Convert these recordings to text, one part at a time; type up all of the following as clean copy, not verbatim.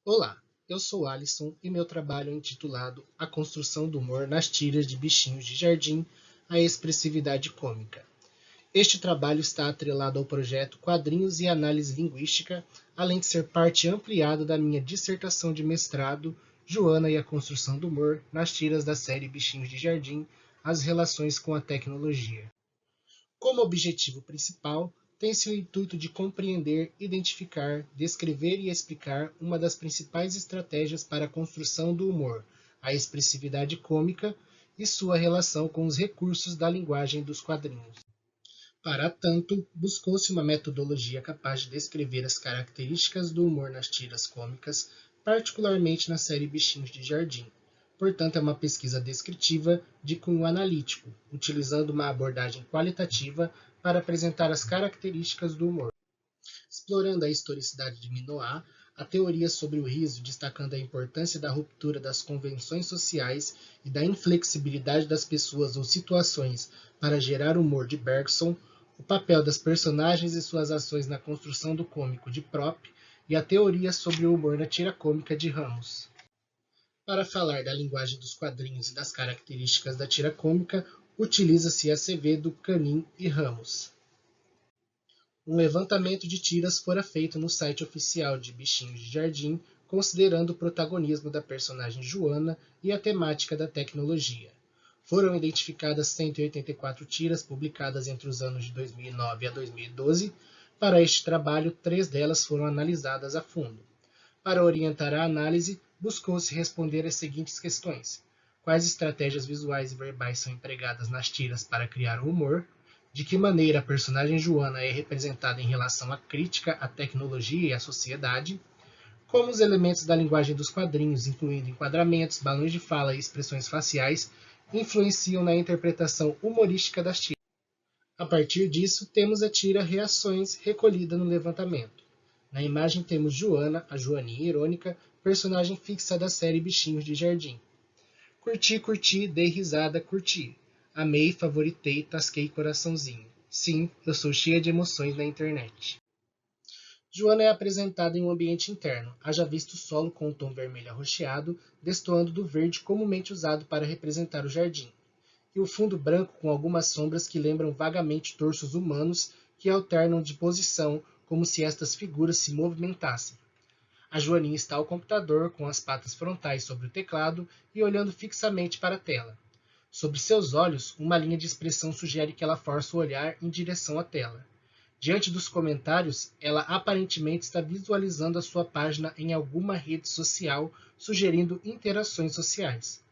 Olá, eu sou Alisson e meu trabalho é intitulado A Construção do Humor nas Tiras de Bichinhos de Jardim, a Expressividade Cômica. Este trabalho está atrelado ao projeto Quadrinhos e Análise Linguística, além de ser parte ampliada da minha dissertação de mestrado, Joana e a Construção do Humor nas tiras da série Bichinhos de Jardim, as relações com a tecnologia. Como objetivo principal, tem-se o intuito de compreender, identificar, descrever e explicar uma das principais estratégias para a construção do humor, a expressividade cômica, e sua relação com os recursos da linguagem dos quadrinhos. Para tanto, buscou-se uma metodologia capaz de descrever as características do humor nas tiras cômicas, particularmente na série Bichinhos de Jardim. Portanto, é uma pesquisa descritiva de cunho analítico, utilizando uma abordagem qualitativa para apresentar as características do humor. Explorando a historicidade de Minoá, a teoria sobre o riso, destacando a importância da ruptura das convenções sociais e da inflexibilidade das pessoas ou situações para gerar humor de Bergson, o papel das personagens e suas ações na construção do cômico de Prop e a teoria sobre o humor na tira cômica de Ramos. Para falar da linguagem dos quadrinhos e das características da tira cômica, utiliza-se Acevedo, Canin e Ramos. Um levantamento de tiras fora feito no site oficial de Bichinhos de Jardim, considerando o protagonismo da personagem Joana e a temática da tecnologia. Foram identificadas 184 tiras publicadas entre os anos de 2009 a 2012. Para este trabalho, 3 delas foram analisadas a fundo. Para orientar a análise, buscou-se responder as seguintes questões: quais estratégias visuais e verbais são empregadas nas tiras para criar o humor? De que maneira a personagem Joana é representada em relação à crítica à tecnologia e à sociedade? Como os elementos da linguagem dos quadrinhos, incluindo enquadramentos, balões de fala e expressões faciais, influenciam na interpretação humorística das tiras? A partir disso, temos a tira Reações, recolhida no levantamento. Na imagem temos Joana, a Joaninha irônica, personagem fixa da série Bichinhos de Jardim. Curti, dei risada, curti. Amei, favoritei, tasquei coraçãozinho. Sim, eu sou cheia de emoções na internet. Joana é apresentada em um ambiente interno, haja visto o solo com um tom vermelho arroxeado, destoando do verde comumente usado para representar o jardim, e o fundo branco com algumas sombras que lembram vagamente torsos humanos que alternam de posição, como se estas figuras se movimentassem. A Joaninha está ao computador, com as patas frontais sobre o teclado e olhando fixamente para a tela. Sobre seus olhos, uma linha de expressão sugere que ela força o olhar em direção à tela. Diante dos comentários, ela aparentemente está visualizando a sua página em alguma rede social, sugerindo interações sociais.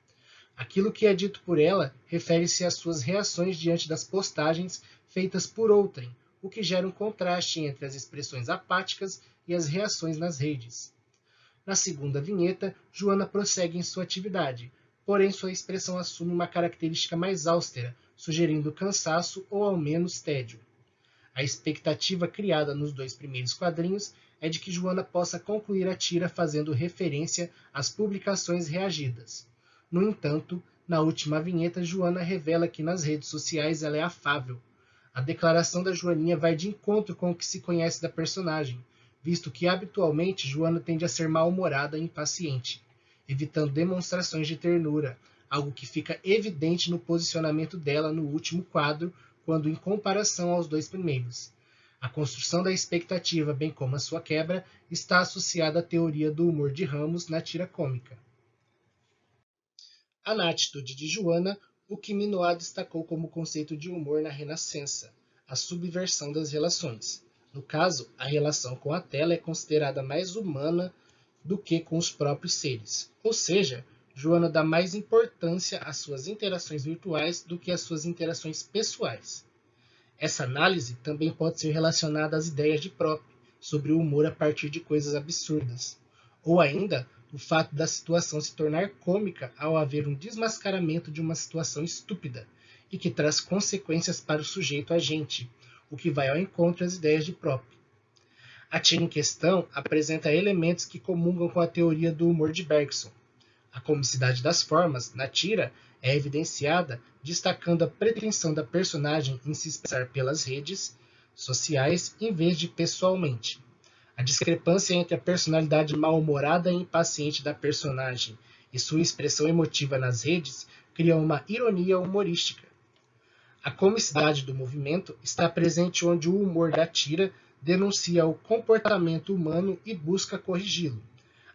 Aquilo que é dito por ela refere-se às suas reações diante das postagens feitas por outrem, o que gera um contraste entre as expressões apáticas e as reações nas redes. Na segunda vinheta, Joana prossegue em sua atividade, porém sua expressão assume uma característica mais austera, sugerindo cansaço ou ao menos tédio. A expectativa criada nos 2 primeiros quadrinhos é de que Joana possa concluir a tira fazendo referência às publicações reagidas. No entanto, na última vinheta, Joana revela que nas redes sociais ela é afável. A declaração da Joaninha vai de encontro com o que se conhece da personagem, visto que habitualmente Joana tende a ser mal-humorada e impaciente, evitando demonstrações de ternura, algo que fica evidente no posicionamento dela no último quadro, quando em comparação aos 2 primeiros. A construção da expectativa, bem como a sua quebra, está associada à teoria do humor de Ramos na tira cômica. Na atitude de Joana, o que Minoá destacou como conceito de humor na Renascença, a subversão das relações. No caso, a relação com a tela é considerada mais humana do que com os próprios seres, ou seja, Joana dá mais importância às suas interações virtuais do que às suas interações pessoais. Essa análise também pode ser relacionada às ideias de Prop sobre o humor a partir de coisas absurdas, ou ainda o fato da situação se tornar cômica ao haver um desmascaramento de uma situação estúpida e que traz consequências para o sujeito agente, o que vai ao encontro às ideias de Prop. A tira em questão apresenta elementos que comungam com a teoria do humor de Bergson. A comicidade das formas, na tira, é evidenciada destacando a pretensão da personagem em se expressar pelas redes, sociais em vez de pessoalmente. A discrepância entre a personalidade mal-humorada e impaciente da personagem e sua expressão emotiva nas redes cria uma ironia humorística. A comicidade do movimento está presente onde o humor da tira denuncia o comportamento humano e busca corrigi-lo.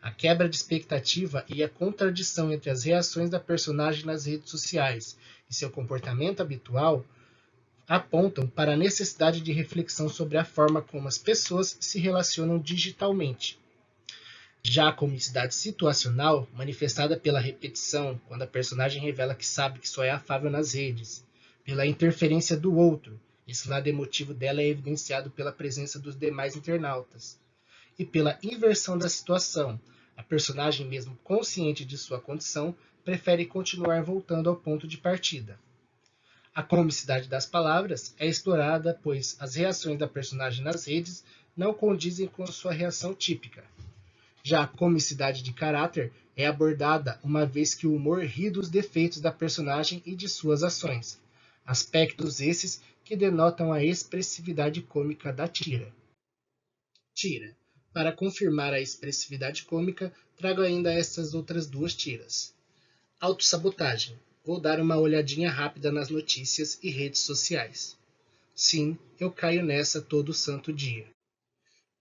A quebra de expectativa e a contradição entre as reações da personagem nas redes sociais e seu comportamento habitual apontam para a necessidade de reflexão sobre a forma como as pessoas se relacionam digitalmente. Já a comicidade situacional, manifestada pela repetição, quando a personagem revela que sabe que só é afável nas redes, pela interferência do outro, esse lado emotivo dela é evidenciado pela presença dos demais internautas, e pela inversão da situação, a personagem, mesmo consciente de sua condição, prefere continuar voltando ao ponto de partida. A comicidade das palavras é explorada, pois as reações da personagem nas redes não condizem com sua reação típica. Já a comicidade de caráter é abordada uma vez que o humor ri dos defeitos da personagem e de suas ações, aspectos esses que denotam a expressividade cômica da tira. Tira. Para confirmar a expressividade cômica, trago ainda estas outras duas tiras. Autossabotagem. Vou dar uma olhadinha rápida nas notícias e redes sociais. Sim, eu caio nessa todo santo dia.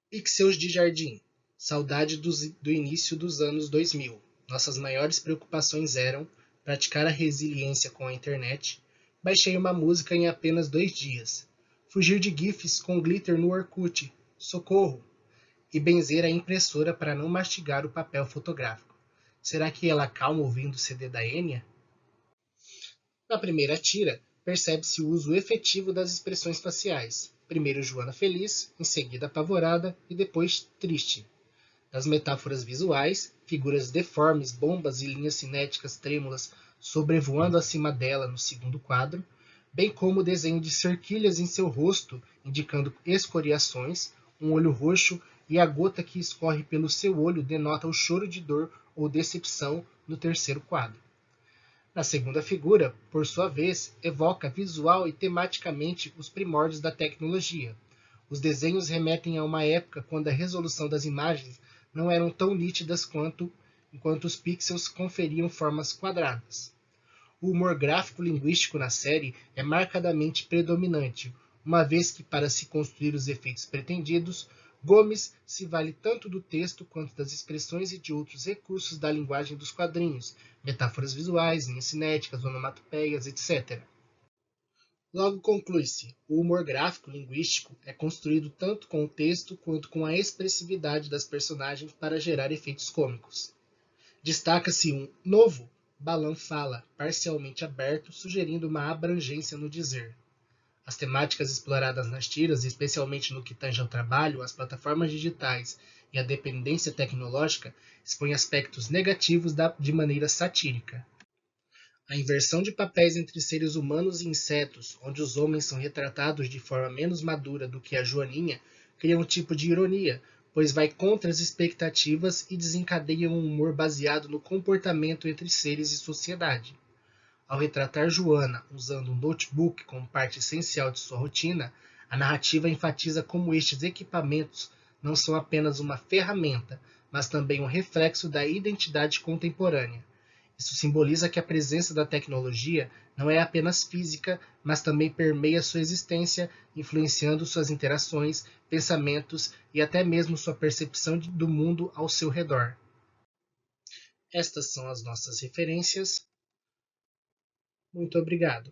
Pixels de jardim. Saudade do início dos anos 2000. Nossas maiores preocupações eram praticar a resiliência com a internet. Baixei uma música em apenas 2 dias. Fugir de GIFs com glitter no Orkut. Socorro! E benzer a impressora para não mastigar o papel fotográfico. Será que ela acalma ouvindo o CD da Enya? Na primeira tira, percebe-se o uso efetivo das expressões faciais. Primeiro Joana feliz, em seguida apavorada e depois triste. Das metáforas visuais, figuras deformes, bombas e linhas cinéticas trêmulas sobrevoando acima dela no segundo quadro, bem como o desenho de cerquilhas em seu rosto, indicando escoriações, um olho roxo e a gota que escorre pelo seu olho denota o choro de dor ou decepção no terceiro quadro. Na segunda figura, por sua vez, evoca visual e tematicamente os primórdios da tecnologia. Os desenhos remetem a uma época quando a resolução das imagens não eram tão nítidas enquanto os pixels conferiam formas quadradas. O humor gráfico-linguístico na série é marcadamente predominante, uma vez que, para se construir os efeitos pretendidos, Gomes se vale tanto do texto quanto das expressões e de outros recursos da linguagem dos quadrinhos, metáforas visuais, linhas cinéticas, onomatopeias, etc. Logo conclui-se, o humor gráfico-linguístico é construído tanto com o texto quanto com a expressividade das personagens para gerar efeitos cômicos. Destaca-se um novo balão fala, parcialmente aberto, sugerindo uma abrangência no dizer. As temáticas exploradas nas tiras, especialmente no que tange ao trabalho, as plataformas digitais e a dependência tecnológica, expõem aspectos negativos de maneira satírica. A inversão de papéis entre seres humanos e insetos, onde os homens são retratados de forma menos madura do que a Joaninha, cria um tipo de ironia, pois vai contra as expectativas e desencadeia um humor baseado no comportamento entre seres e sociedade. Ao retratar Joana usando um notebook como parte essencial de sua rotina, a narrativa enfatiza como estes equipamentos não são apenas uma ferramenta, mas também um reflexo da identidade contemporânea. Isso simboliza que a presença da tecnologia não é apenas física, mas também permeia sua existência, influenciando suas interações, pensamentos e até mesmo sua percepção do mundo ao seu redor. Estas são as nossas referências. Muito obrigado.